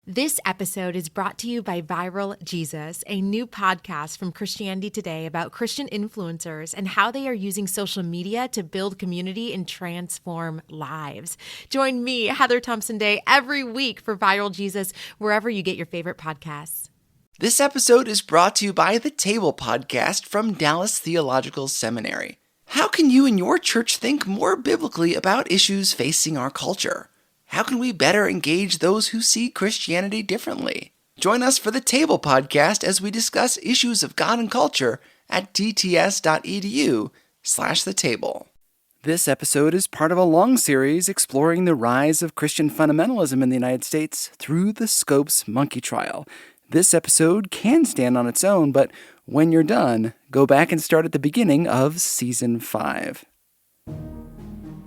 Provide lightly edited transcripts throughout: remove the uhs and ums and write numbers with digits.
This episode is brought to you by Viral Jesus, a new podcast from Christianity Today about Christian influencers and how they are using social media to build community and transform lives. Join me, Heather Thompson Day, every week for Viral Jesus, wherever you get your favorite podcasts. This episode is brought to you by the Table Podcast from Dallas Theological Seminary. How can you and your church think more biblically about issues facing our culture? How can we better engage those who see Christianity differently? Join us for the Table Podcast as we discuss issues of God and culture at dts.edu/thetable. This episode is part of a long series exploring the rise of Christian fundamentalism in the United States through the Scopes monkey trial. This episode can stand on its own, but when you're done, go back and start at the beginning of Season 5.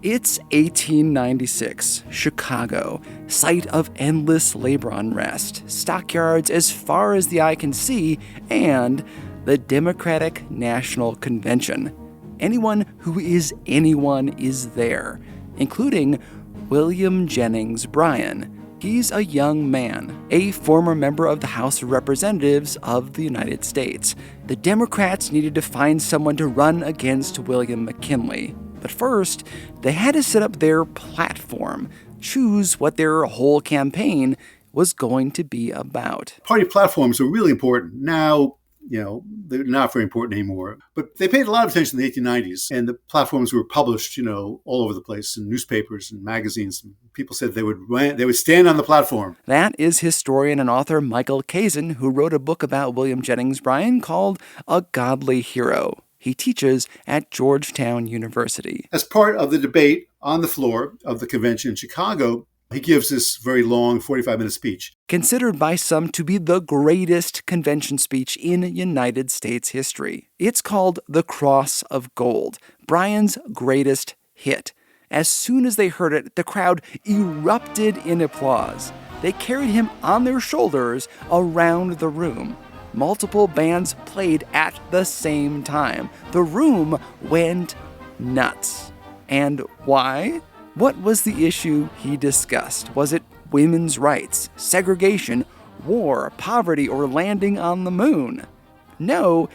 It's 1896, Chicago, site of endless labor unrest, stockyards as far as the eye can see, and the Democratic National Convention. Anyone who is anyone is there, including William Jennings Bryan. He's a young man, a former member of the House of Representatives of the United States. The Democrats needed to find someone to run against William McKinley. But first, they had to set up their platform, choose what their whole campaign was going to be about. Party platforms are really important. Now, they're not very important anymore. But they paid a lot of attention in the 1890s, and the platforms were published, all over the place in newspapers and magazines. People said they would stand on the platform. That is historian and author Michael Kazin, who wrote a book about William Jennings Bryan called A Godly Hero. He teaches at Georgetown University. As part of the debate on the floor of the convention in Chicago, he gives this very long 45-minute speech. Considered by some to be the greatest convention speech in United States history. It's called The Cross of Gold, Bryan's greatest hit. As soon as they heard it, the crowd erupted in applause. They carried him on their shoulders around the room. Multiple bands played at the same time. The room went nuts. And why? What was the issue he discussed? Was it women's rights, segregation, war, poverty, or landing on the moon? No,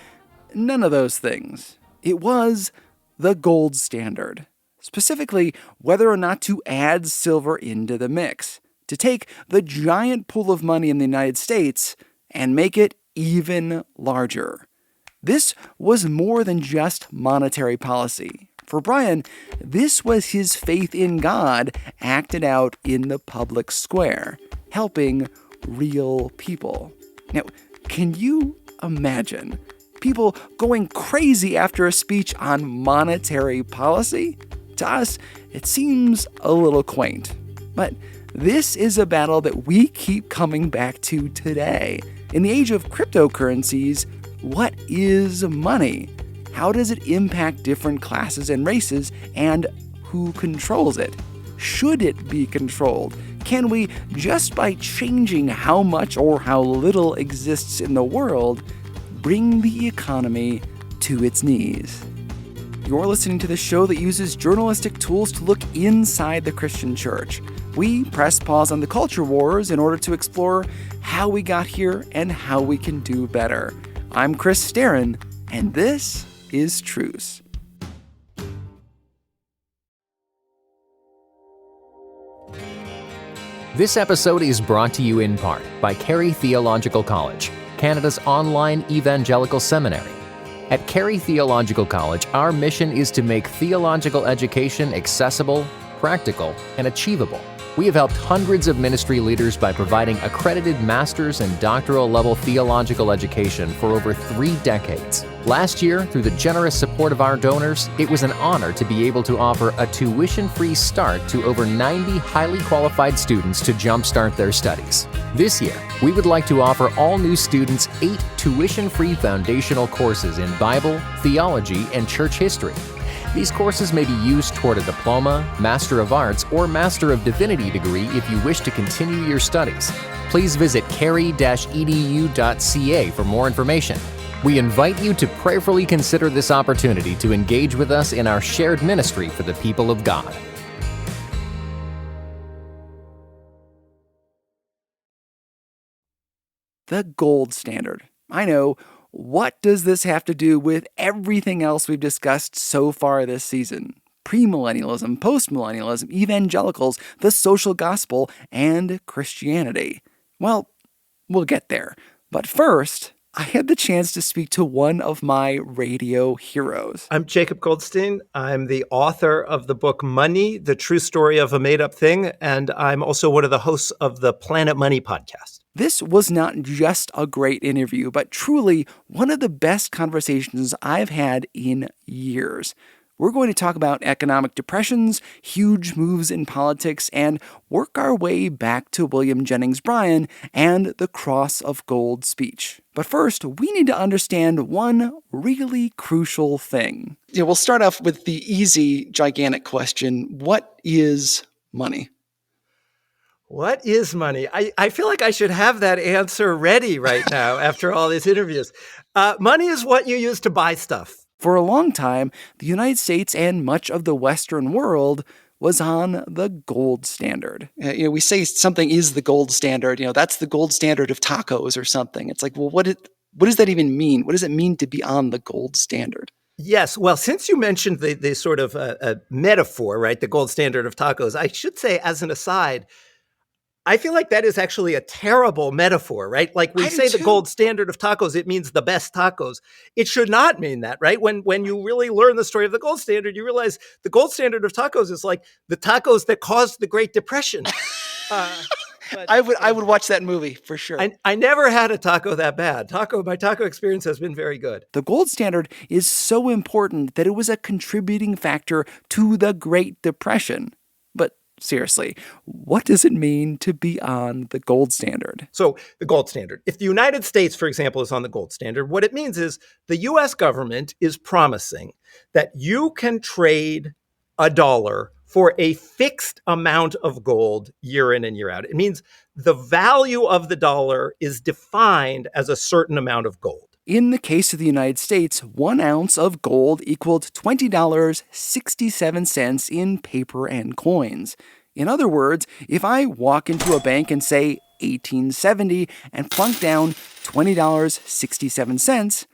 none of those things. It was the gold standard. Specifically, whether or not to add silver into the mix. To take the giant pool of money in the United States and make it even larger. This was more than just monetary policy. For Bryan, this was his faith in God acted out in the public square, helping real people. Now, can you imagine people going crazy after a speech on monetary policy? To us, it seems a little quaint. But this is a battle that we keep coming back to today. In the age of cryptocurrencies, what is money? How does it impact different classes and races, and who controls it? Should it be controlled? Can we, just by changing how much or how little exists in the world, bring the economy to its knees? You're listening to the show that uses journalistic tools to look inside the Christian church. We press pause on the culture wars in order to explore how we got here and how we can do better. I'm Chris Starrin, and this is Truce. This episode is brought to you in part by Carey Theological College, Canada's online evangelical seminary. At Carey Theological College, our mission is to make theological education accessible, practical, and achievable. We have helped hundreds of ministry leaders by providing accredited master's and doctoral level theological education for over 3 decades. Last year, through the generous support of our donors, it was an honor to be able to offer a tuition-free start to over 90 highly qualified students to jumpstart their studies. This year, we would like to offer all new students 8 tuition-free foundational courses in Bible, theology, and church history. These courses may be used toward a diploma, Master of Arts, or Master of Divinity degree if you wish to continue your studies. Please visit carey-edu.ca for more information. We invite you to prayerfully consider this opportunity to engage with us in our shared ministry for the people of God. The gold standard. I know. What does this have to do with everything else we've discussed so far this season? Premillennialism, postmillennialism, evangelicals, the social gospel, and Christianity. Well, we'll get there. But first, I had the chance to speak to one of my radio heroes. I'm Jacob Goldstein. I'm the author of the book Money, the True Story of a Made-Up Thing, and I'm also one of the hosts of the Planet Money podcast. This was not just a great interview, but truly one of the best conversations I've had in years. We're going to talk about economic depressions, huge moves in politics, and work our way back to William Jennings Bryan and the Cross of Gold speech. But first, we need to understand one really crucial thing. Yeah, we'll start off with the easy, gigantic question. What is money? What is money? I feel like I should have that answer ready right now after all these interviews. Money is what you use to buy stuff. For a long time, the United States and much of the Western world was on the gold standard. We say something is the gold standard. That's the gold standard of tacos or something. It's like, well, what does that even mean? What does it mean to be on the gold standard? Yes. Well, since you mentioned the sort of metaphor, right, the gold standard of tacos, I should say as an aside, I feel like that is actually a terrible metaphor, right? Like we say the gold standard of tacos, it means the best tacos. It should not mean that, right? When you really learn the story of the gold standard, you realize the gold standard of tacos is like the tacos that caused the Great Depression. I would watch that movie for sure. I never had a taco that bad. My taco experience has been very good. The gold standard is so important that it was a contributing factor to the Great Depression. But seriously, what does it mean to be on the gold standard? So the gold standard. If the United States, for example, is on the gold standard, what it means is the U.S. government is promising that you can trade a dollar for a fixed amount of gold year in and year out. It means the value of the dollar is defined as a certain amount of gold. In the case of the United States, 1 ounce of gold equaled $20.67 in paper and coins. In other words, if I walk into a bank and say 1870 and plunk down $20.67,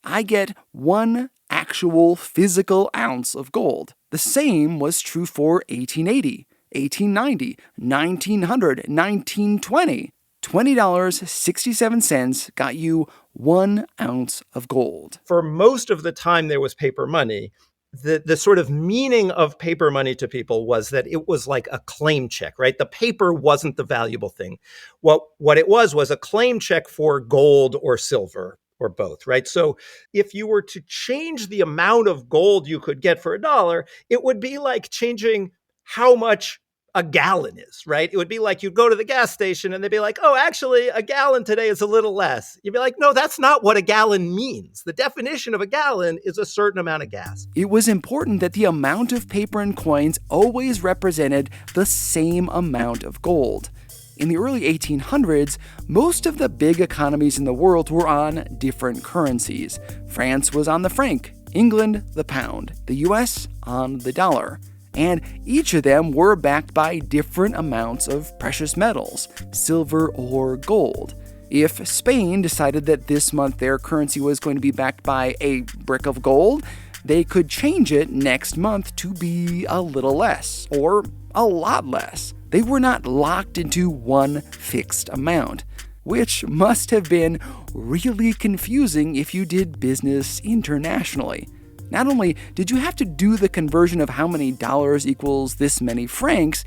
I get 1 actual physical ounce of gold. The same was true for 1880, 1890, 1900, 1920. $20.67 got you 1 ounce of gold. For most of the time there was paper money, the sort of meaning of paper money to people was that it was like a claim check, right? The paper wasn't the valuable thing. What it was a claim check for gold or silver or both, right? So if you were to change the amount of gold you could get for $1, it would be like changing how much a gallon is, right? It would be like you'd go to the gas station and they'd be like, oh, actually, a gallon today is a little less. You'd be like, no, that's not what a gallon means. The definition of a gallon is a certain amount of gas. It was important that the amount of paper and coins always represented the same amount of gold. In the early 1800s, most of the big economies in the world were on different currencies. France was on the franc, England the pound, the US on the dollar. And each of them were backed by different amounts of precious metals, silver or gold. If Spain decided that this month their currency was going to be backed by a brick of gold, they could change it next month to be a little less, or a lot less. They were not locked into one fixed amount, which must have been really confusing if you did business internationally. Not only did you have to do the conversion of how many dollars equals this many francs,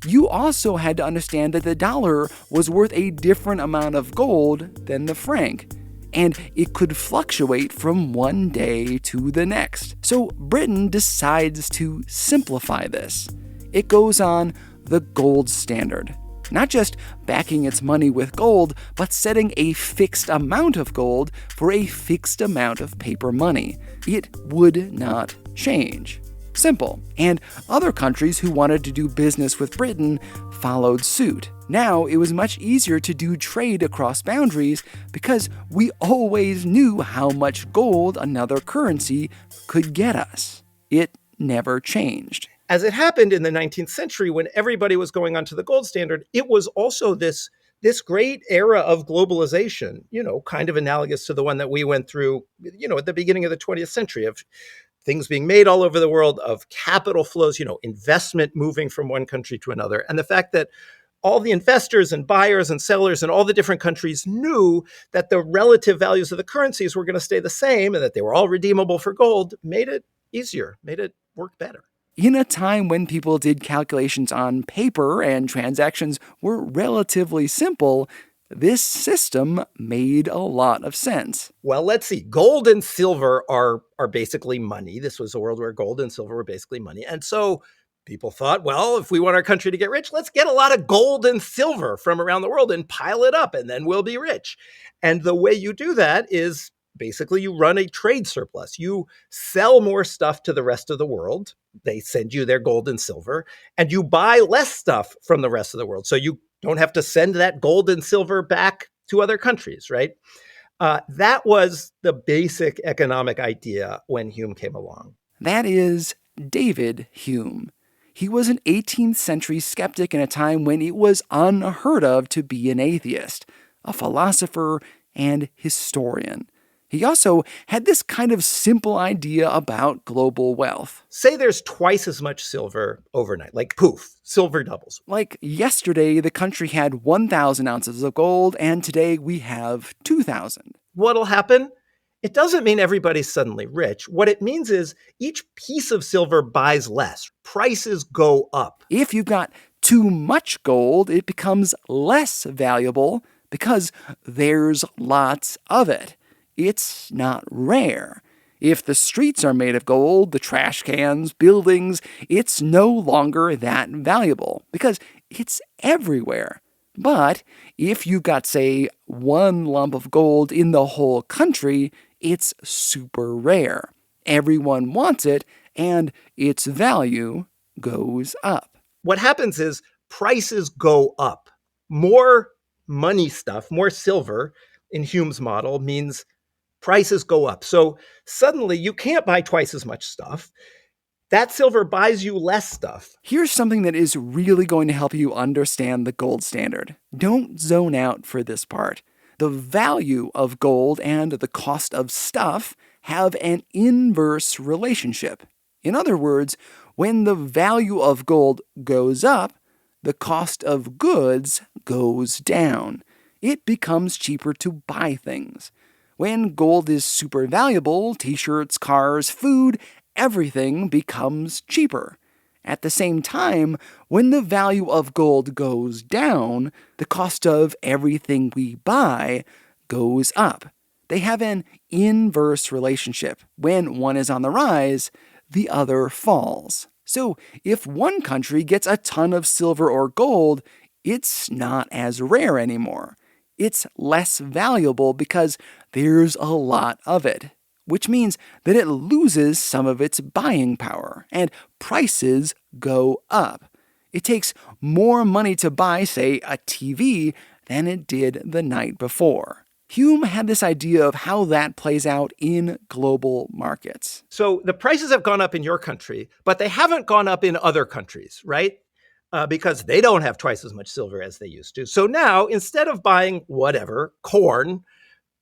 you also had to understand that the dollar was worth a different amount of gold than the franc, and it could fluctuate from one day to the next. So Britain decides to simplify this. It goes on the gold standard. Not just backing its money with gold, but setting a fixed amount of gold for a fixed amount of paper money. It would not change. Simple. And other countries who wanted to do business with Britain followed suit. Now it was much easier to do trade across boundaries because we always knew how much gold another currency could get us. It never changed. As it happened in the 19th century, when everybody was going onto the gold standard, it was also this this great era of globalization, kind of analogous to the one that we went through, at the beginning of the 20th century, of things being made all over the world, of capital flows, investment moving from one country to another. And the fact that all the investors and buyers and sellers in all the different countries knew that the relative values of the currencies were going to stay the same and that they were all redeemable for gold made it easier, made it work better. In a time when people did calculations on paper and transactions were relatively simple, this system made a lot of sense. Well, let's see. Gold and silver are basically money. This was a world where gold and silver were basically money. And so people thought, well, if we want our country to get rich, let's get a lot of gold and silver from around the world and pile it up, and then we'll be rich. And the way you do that is basically you run a trade surplus. You sell more stuff to the rest of the world. They send you their gold and silver, and you buy less stuff from the rest of the world. So you don't have to send that gold and silver back to other countries, right? That was the basic economic idea when Hume came along. That is David Hume. He was an 18th century skeptic in a time when it was unheard of to be an atheist, a philosopher, and historian. He also had this kind of simple idea about global wealth. Say there's twice as much silver overnight, like poof, silver doubles. Like yesterday, the country had 1,000 ounces of gold, and today we have 2,000. What'll happen? It doesn't mean everybody's suddenly rich. What it means is each piece of silver buys less. Prices go up. If you've got too much gold, it becomes less valuable because there's lots of it. It's not rare. If the streets are made of gold, the trash cans, buildings, it's no longer that valuable because it's everywhere. But if you've got, say, one lump of gold in the whole country, it's super rare. Everyone wants it, and its value goes up. What happens is prices go up. More money stuff, more silver in Hume's model means prices go up. So suddenly you can't buy twice as much stuff. That silver buys you less stuff. Here's something that is really going to help you understand the gold standard. Don't zone out for this part. The value of gold and the cost of stuff have an inverse relationship. In other words, when the value of gold goes up, the cost of goods goes down. It becomes cheaper to buy things. When gold is super valuable, t-shirts, cars, food, everything becomes cheaper. At the same time, when the value of gold goes down, the cost of everything we buy goes up. They have an inverse relationship. When one is on the rise, the other falls. So if one country gets a ton of silver or gold, it's not as rare anymore. It's less valuable because there's a lot of it, which means that it loses some of its buying power, and prices go up. It takes more money to buy, say, a TV than it did the night before. Hume had this idea of how that plays out in global markets. So the prices have gone up in your country, but they haven't gone up in other countries, right? Because they don't have twice as much silver as they used to. So now, instead of buying whatever, corn,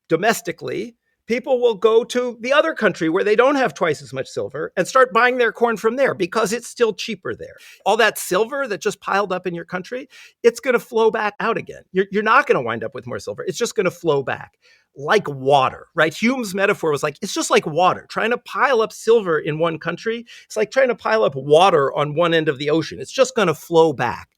domestically, people will go to the other country where they don't have twice as much silver and start buying their corn from there because it's still cheaper there. All that silver that just piled up in your country, it's going to flow back out again. You're not going to wind up with more silver. It's just going to flow back like water, right? Hume's metaphor was like, it's just like water. Trying to pile up silver in one country, it's like trying to pile up water on one end of the ocean. It's just going to flow back.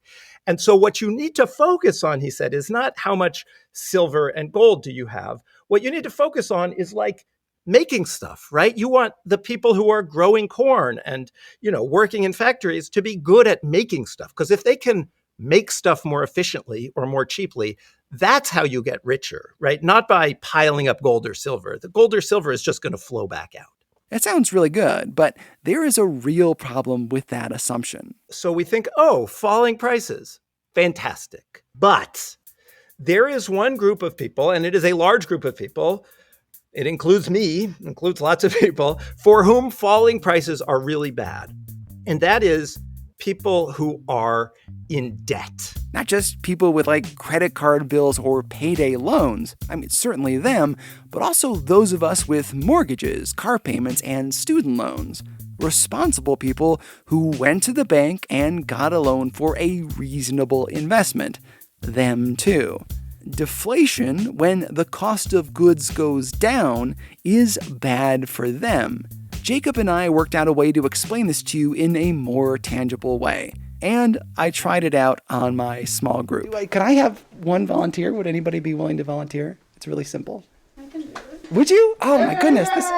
And so what you need to focus on, he said, is not how much silver and gold do you have. What you need to focus on is like making stuff, right? You want the people who are growing corn and, working in factories to be good at making stuff. Because if they can make stuff more efficiently or more cheaply, that's how you get richer, right? Not by piling up gold or silver. The gold or silver is just going to flow back out. That sounds really good, but there is a real problem with that assumption. So we think, falling prices, fantastic. But there is one group of people, and it is a large group of people, it includes me, includes lots of people, for whom falling prices are really bad. And that is people who are in debt. Not just people with like credit card bills or payday loans. I mean, certainly them, but also those of us with mortgages, car payments, and student loans. Responsible people who went to the bank and got a loan for a reasonable investment. Them too. Deflation, when the cost of goods goes down, is bad for them. Jacob and I worked out a way to explain this to you in a more tangible way. And I tried it out on my small group. Could I have one volunteer? Would anybody be willing to volunteer? It's really simple. I can do it. Would you? Oh my goodness, this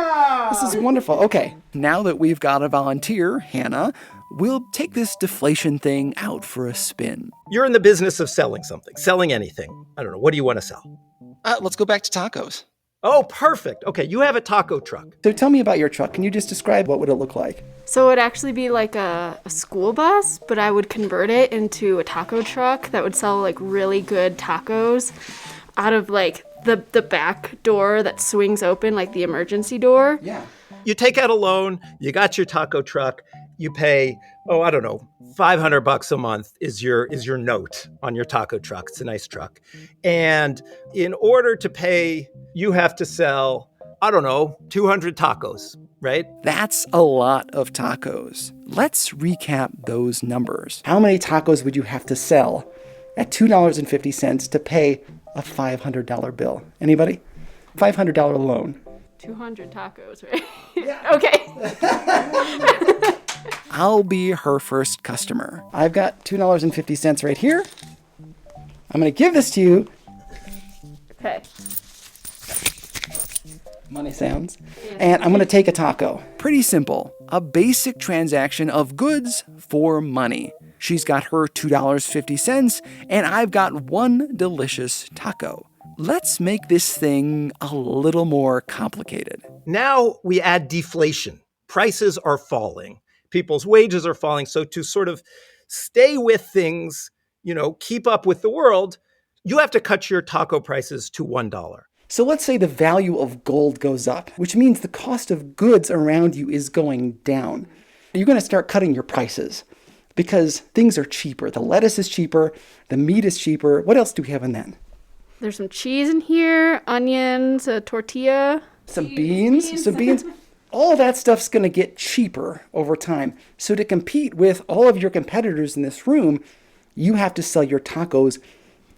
is wonderful. Okay, now that we've got a volunteer, Hannah, we'll take this deflation thing out for a spin. You're in the business of selling something, selling anything. I don't know. What do you want to sell? Let's go back to tacos. Oh, perfect. Okay, you have a taco truck. So tell me about your truck. Can you just describe what would it look like? So it would actually be like a school bus, but I would convert it into a taco truck that would sell like really good tacos out of like the back door that swings open, like the emergency door. Yeah. You take out a loan, you got your taco truck, you pay, I don't know, $500 a month is your note on your taco truck. It's a nice truck. And in order to pay, you have to sell, 200 tacos, right? That's a lot of tacos. Let's recap those numbers. How many tacos would you have to sell at $2.50 to pay a $500 bill? Anybody? $500 loan. 200 tacos, right? Yeah. Okay. I'll be her first customer. I've got $2.50 right here. I'm going to give this to you. Okay. Money sounds. And I'm going to take a taco. Pretty simple. A basic transaction of goods for money. She's got her $2.50, and I've got one delicious taco. Let's make this thing a little more complicated. Now we add deflation. Prices are falling. People's wages are falling. So to sort of stay with things, keep up with the world, you have to cut your taco prices to $1. So let's say the value of gold goes up, which means the cost of goods around you is going down. You're going to start cutting your prices because things are cheaper. The lettuce is cheaper. The meat is cheaper. What else do we have in that? There's some cheese in here, onions, a tortilla. Some beans. All that stuff's going to get cheaper over time. So to compete with all of your competitors in this room, you have to sell your tacos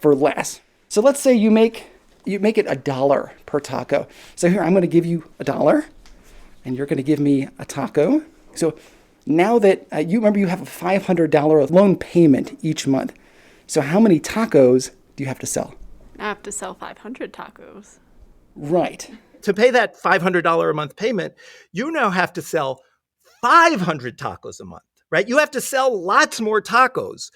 for less. So let's say you make it $1 per taco. So here, I'm going to give you $1, and you're going to give me a taco. So now that you have a $500 loan payment each month. So how many tacos do you have to sell? I have to sell 500 tacos. Right. To pay that $500 a month payment, you now have to sell 500 tacos a month, right? You have to sell lots more tacos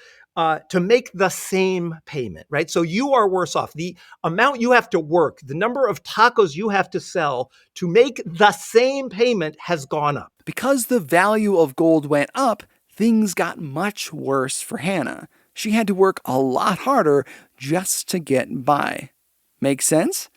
to make the same payment, right? So you are worse off. The amount you have to work, the number of tacos you have to sell to make the same payment has gone up. Because the value of gold went up, things got much worse for Hannah. She had to work a lot harder just to get by. Make sense?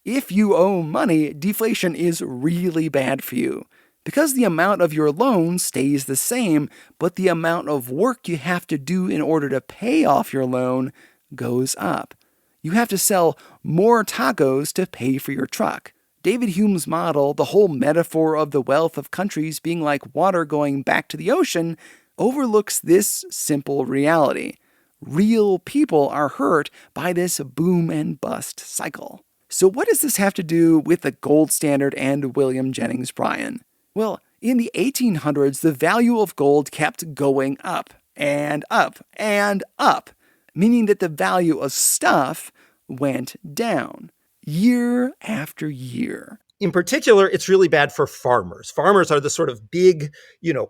If you owe money, deflation is really bad for you. Because the amount of your loan stays the same, but the amount of work you have to do in order to pay off your loan goes up. You have to sell more tacos to pay for your truck. David Hume's model, the whole metaphor of the wealth of countries being like water going back to the ocean, overlooks this simple reality. Real people are hurt by this boom and bust cycle. So what does this have to do with the gold standard and William Jennings Bryan? Well, in the 1800s, the value of gold kept going up and up and up, meaning that the value of stuff went down year after year. In particular, it's really bad for farmers. Farmers are the sort of big,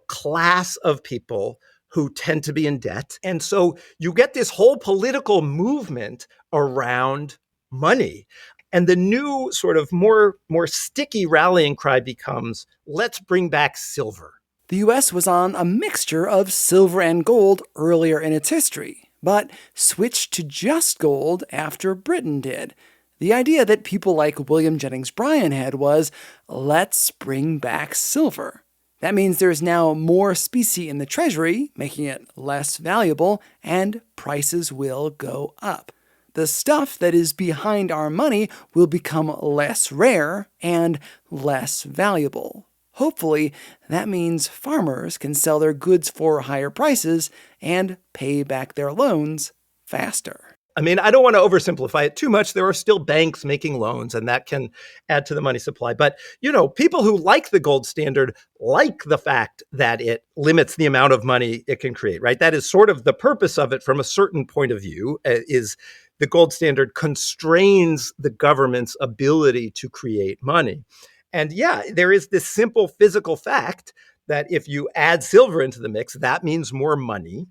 class of people who tend to be in debt. And so you get this whole political movement around money. And the new sort of more sticky rallying cry becomes, let's bring back silver. The US was on a mixture of silver and gold earlier in its history, but switched to just gold after Britain did. The idea that people like William Jennings Bryan had was, let's bring back silver. That means there's now more specie in the treasury, making it less valuable, and prices will go up. The stuff that is behind our money will become less rare and less valuable. Hopefully, that means farmers can sell their goods for higher prices and pay back their loans faster. I mean, I don't want to oversimplify it too much. There are still banks making loans, and that can add to the money supply. But, people who like the gold standard like the fact that it limits the amount of money it can create, right? That is sort of the purpose of it from a certain point of view, is the gold standard constrains the government's ability to create money. And yeah, there is this simple physical fact that if you add silver into the mix, that means more money.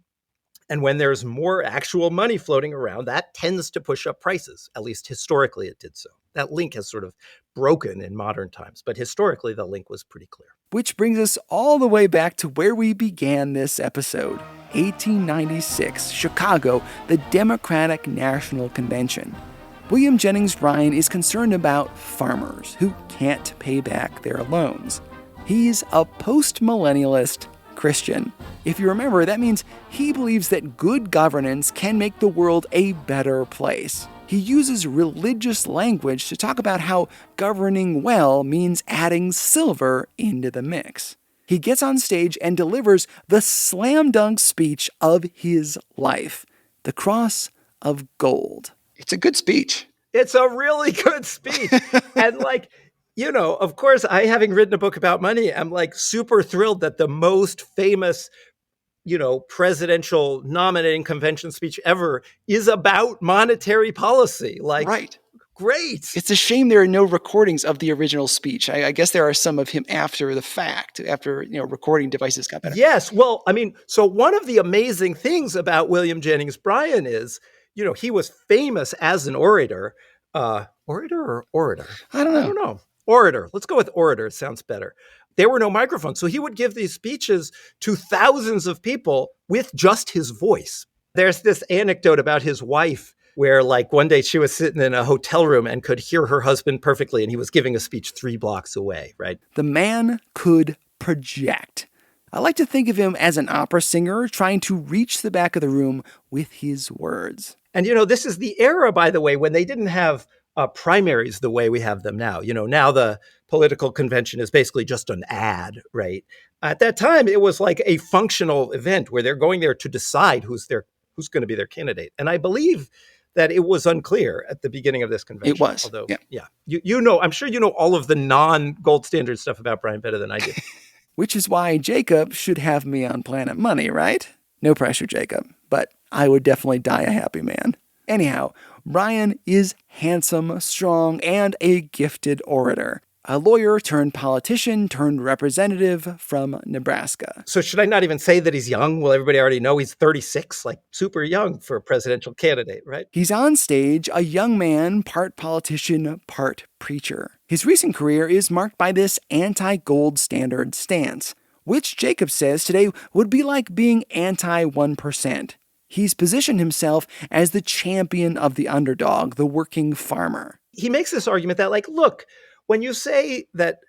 And when there's more actual money floating around, that tends to push up prices. At least historically it did so. That link has sort of broken in modern times, but historically the link was pretty clear. Which brings us all the way back to where we began this episode, 1896, Chicago, the Democratic National Convention. William Jennings Bryan is concerned about farmers who can't pay back their loans. He's a post-millennialist Christian. If you remember, that means he believes that good governance can make the world a better place. He uses religious language to talk about how governing well means adding silver into the mix. He gets on stage and delivers the slam dunk speech of his life, The Cross of Gold. It's a good speech. It's a really good speech. And of course, having written a book about money, I'm super thrilled that the most famous, presidential nominating convention speech ever is about monetary policy. Right. Great. It's a shame there are no recordings of the original speech. I guess there are some of him after the fact, after, recording devices got better. Yes. Well, so one of the amazing things about William Jennings Bryan is, he was famous as an orator. Orator or orator? I don't know. Orator. Let's go with orator. It sounds better. There were no microphones. So he would give these speeches to thousands of people with just his voice. There's this anecdote about his wife where one day she was sitting in a hotel room and could hear her husband perfectly, and he was giving a speech 3 blocks away, right? The man could project. I like to think of him as an opera singer trying to reach the back of the room with his words. And, this is the era, by the way, when they didn't have primaries the way we have them now. Now the political convention is basically just an ad, right? At that time, it was like a functional event where they're going there to decide who's going to be their candidate. And I believe that it was unclear at the beginning of this convention. It was. Although, yeah. I'm sure you know all of the non-gold standard stuff about Bryan better than I do. Which is why Jacob should have me on Planet Money, right? No pressure, Jacob. But I would definitely die a happy man. Anyhow, Bryan is handsome, strong, and a gifted orator. A lawyer turned politician turned representative from Nebraska. So should I not even say that he's young? Well, everybody already know he's 36, super young for a presidential candidate, right? He's on stage, a young man, part politician, part preacher. His recent career is marked by this anti-gold standard stance, which Jacob says today would be like being anti-1%. He's positioned himself as the champion of the underdog, the working farmer. He makes this argument that, look, when you say that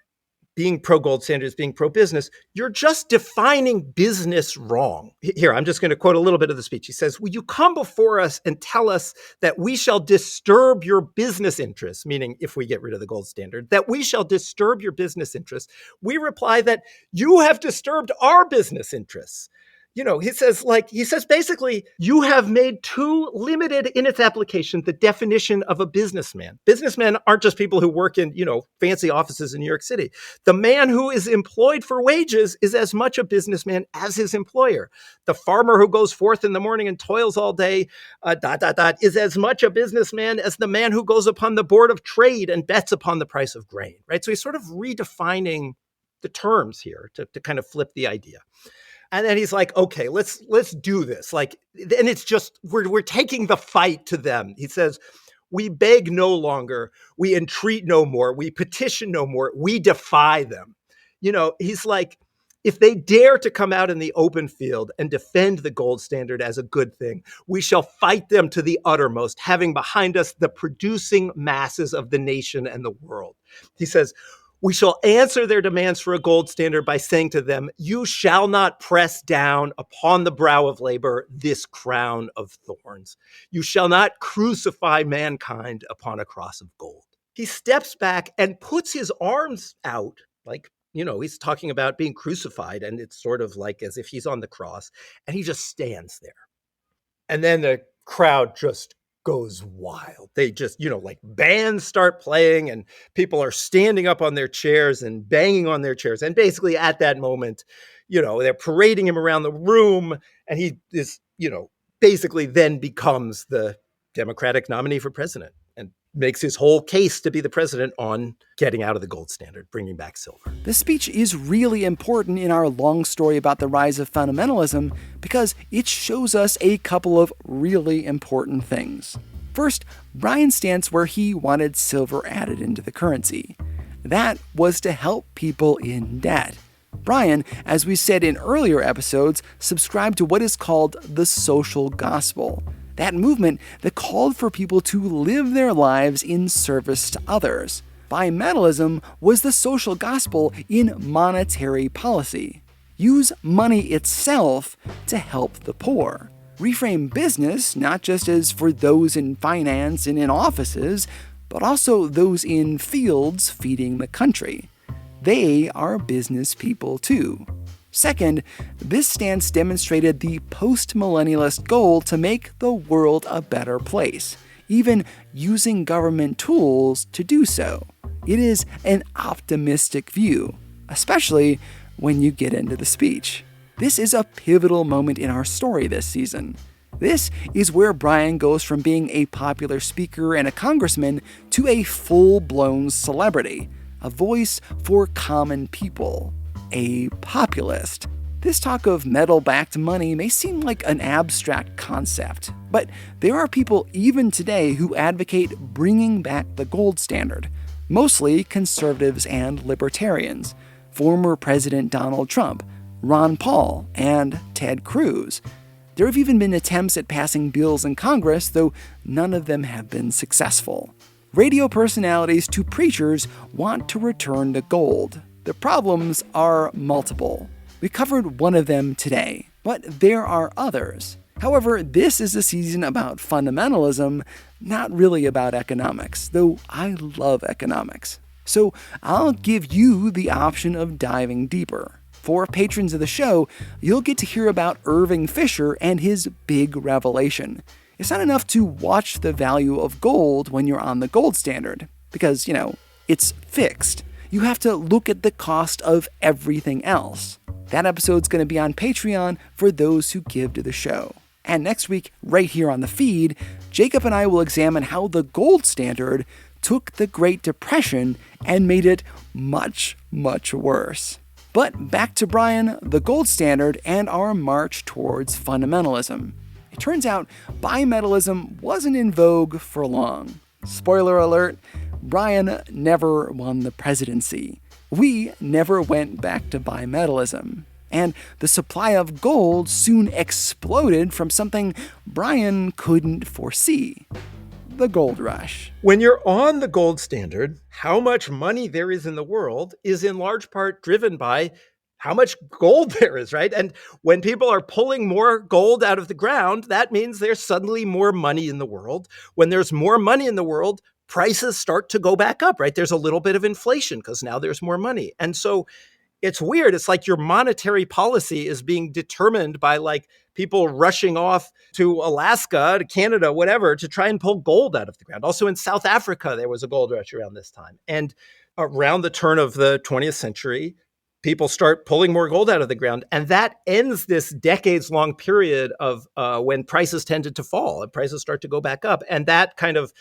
being pro-gold standard is being pro-business, you're just defining business wrong. Here, I'm just going to quote a little bit of the speech. He says, "Will you come before us and tell us that we shall disturb your business interests," meaning if we get rid of the gold standard, "that we shall disturb your business interests. We reply that you have disturbed our business interests." He says basically, you have made too limited in its application the definition of a businessman. Businessmen aren't just people who work in, fancy offices in New York City. The man who is employed for wages is as much a businessman as his employer. The farmer who goes forth in the morning and toils all day, is as much a businessman as the man who goes upon the board of trade and bets upon the price of grain, right? So he's sort of redefining the terms here to kind of flip the idea. And then he's like, okay, let's do this. And it's just, we're taking the fight to them. He says, we beg no longer, we entreat no more, we petition no more, we defy them. He's like, if they dare to come out in the open field and defend the gold standard as a good thing, we shall fight them to the uttermost, having behind us the producing masses of the nation and the world. He says, We shall answer their demands for a gold standard by saying to them, you shall not press down upon the brow of labor this crown of thorns. You shall not crucify mankind upon a cross of gold. He steps back and puts his arms out, like, he's talking about being crucified, and it's sort of like as if he's on the cross, and he just stands there. And then the crowd just goes wild. They just, like bands start playing and people are standing up on their chairs and banging on their chairs. And basically at that moment, they're parading him around the room, and he is, basically then becomes the Democratic nominee for president and makes his whole case to be the president on getting out of the gold standard, bringing back silver. The speech is really important in our long story about the rise of fundamentalism because it shows us a couple of really important things. First, Bryan's stance where he wanted silver added into the currency. That was to help people in debt. Bryan, as we said in earlier episodes, subscribed to what is called the social gospel. That movement that called for people to live their lives in service to others. Bimetallism was the social gospel in monetary policy. Use money itself to help the poor. Reframe business not just as for those in finance and in offices, but also those in fields feeding the country. They are business people too. Second, this stance demonstrated the post-millennialist goal to make the world a better place, even using government tools to do so. It is an optimistic view, especially when you get into the speech. This is a pivotal moment in our story this season. This is where Bryan goes from being a popular speaker and a congressman to a full-blown celebrity, a voice for common people. A populist. This talk of metal-backed money may seem like an abstract concept, but there are people even today who advocate bringing back the gold standard, mostly conservatives and libertarians. Former President Donald Trump, Ron Paul, and Ted Cruz. There have even been attempts at passing bills in Congress, though none of them have been successful. Radio personalities to preachers want to return to gold. The problems are multiple. We covered one of them today, but there are others. However, this is a season about fundamentalism, not really about economics, though I love economics. So I'll give you the option of diving deeper. For patrons of the show, you'll get to hear about Irving Fisher and his big revelation. It's not enough to watch the value of gold when you're on the gold standard, because, it's fixed. You have to look at the cost of everything else. That episode's going to be on Patreon for those who give to the show. And next week, right here on the feed, Jacob and I will examine how the gold standard took the Great Depression and made it much, much worse. But back to Bryan, the gold standard, and our march towards fundamentalism. It turns out bimetallism wasn't in vogue for long. Spoiler alert, Bryan never won the presidency. We never went back to bimetallism. And the supply of gold soon exploded from something Bryan couldn't foresee. The gold rush. When you're on the gold standard, how much money there is in the world is in large part driven by how much gold there is, right? And when people are pulling more gold out of the ground, that means there's suddenly more money in the world. When there's more money in the world, prices start to go back up, right? There's a little bit of inflation because now there's more money. And so it's weird. It's like your monetary policy is being determined by like people rushing off to Alaska, to Canada, whatever, to try and pull gold out of the ground. Also in South Africa, there was a gold rush around this time. And around the turn of the 20th century, people start pulling more gold out of the ground. And that ends this decades-long period of when prices tended to fall and prices start to go back up. And that kind of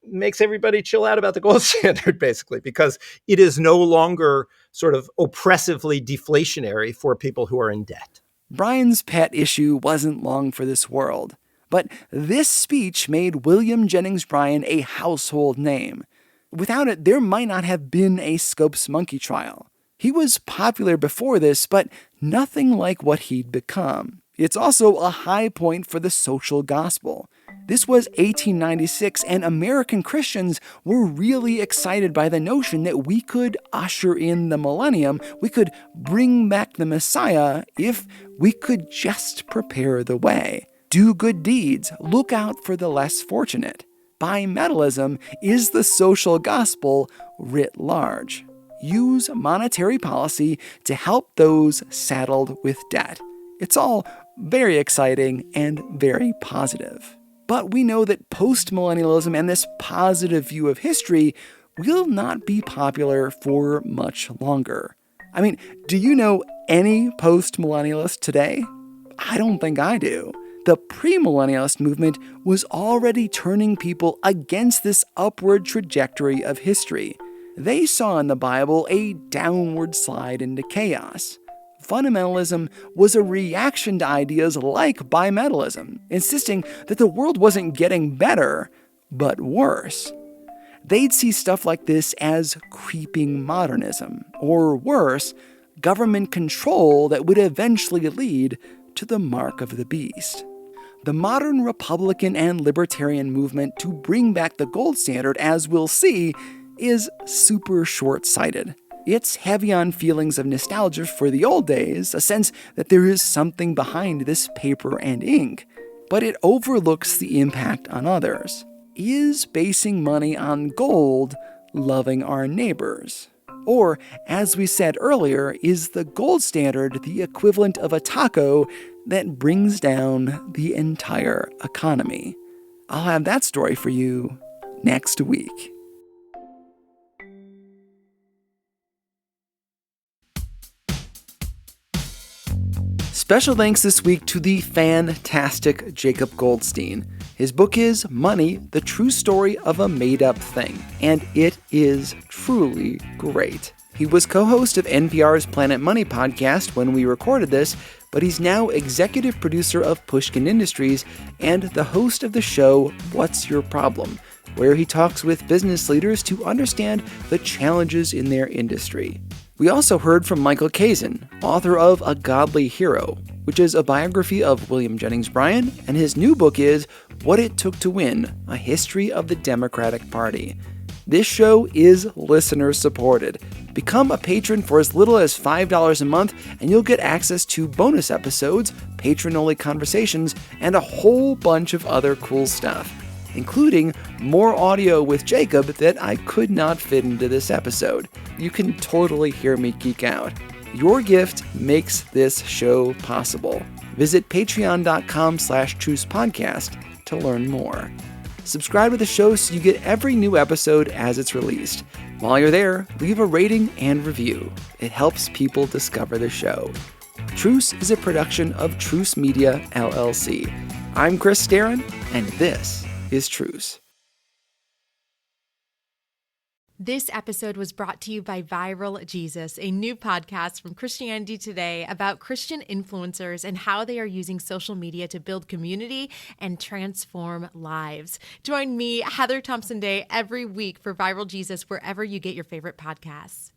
makes everybody chill out about the gold standard, basically, because it is no longer sort of oppressively deflationary for people who are in debt. Bryan's pet issue wasn't long for this world, but this speech made William Jennings Bryan a household name. Without it, there might not have been a Scopes monkey trial. He was popular before this, but nothing like what he'd become. It's also a high point for the social gospel. This was 1896, and American Christians were really excited by the notion that we could usher in the millennium, we could bring back the Messiah if we could just prepare the way. Do good deeds, look out for the less fortunate. Bimetallism is the social gospel writ large. Use monetary policy to help those saddled with debt. It's all very exciting and very positive. But we know that postmillennialism and this positive view of history will not be popular for much longer. I mean, do you know any postmillennialists today? I don't think I do. The premillennialist movement was already turning people against this upward trajectory of history. They saw in the Bible a downward slide into chaos. Fundamentalism was a reaction to ideas like bimetallism, insisting that the world wasn't getting better, but worse. They'd see stuff like this as creeping modernism, or worse, government control that would eventually lead to the mark of the beast. The modern Republican and Libertarian movement to bring back the gold standard, as we'll see, is super short-sighted. It's heavy on feelings of nostalgia for the old days, a sense that there is something behind this paper and ink, but it overlooks the impact on others. Is basing money on gold loving our neighbors? Or, as we said earlier, is the gold standard the equivalent of a taco that brings down the entire economy? I'll have that story for you next week. Special thanks this week to the fantastic Jacob Goldstein. His book is Money, the True Story of a Made-Up Thing, and it is truly great. He was co-host of NPR's Planet Money podcast when we recorded this, but he's now executive producer of Pushkin Industries and the host of the show What's Your Problem?, where he talks with business leaders to understand the challenges in their industry. We also heard from Michael Kazin, author of A Godly Hero, which is a biography of William Jennings Bryan, and his new book is What It Took to Win, A History of the Democratic Party. This show is listener-supported. Become a patron for as little as $5 a month, and you'll get access to bonus episodes, patron-only conversations, and a whole bunch of other cool stuff, including more audio with Jacob that I could not fit into this episode. You can totally hear me geek out. Your gift makes this show possible. Visit patreon.com/Truce podcast to learn more. Subscribe to the show so you get every new episode as it's released. While you're there, leave a rating and review. It helps people discover the show. Truce is a production of Truce Media, LLC. I'm Chris Staron, and this is Truce. This episode was brought to you by Viral Jesus, a new podcast from Christianity Today about Christian influencers and how they are using social media to build community and transform lives. Join me, Heather Thompson Day, every week for Viral Jesus wherever you get your favorite podcasts.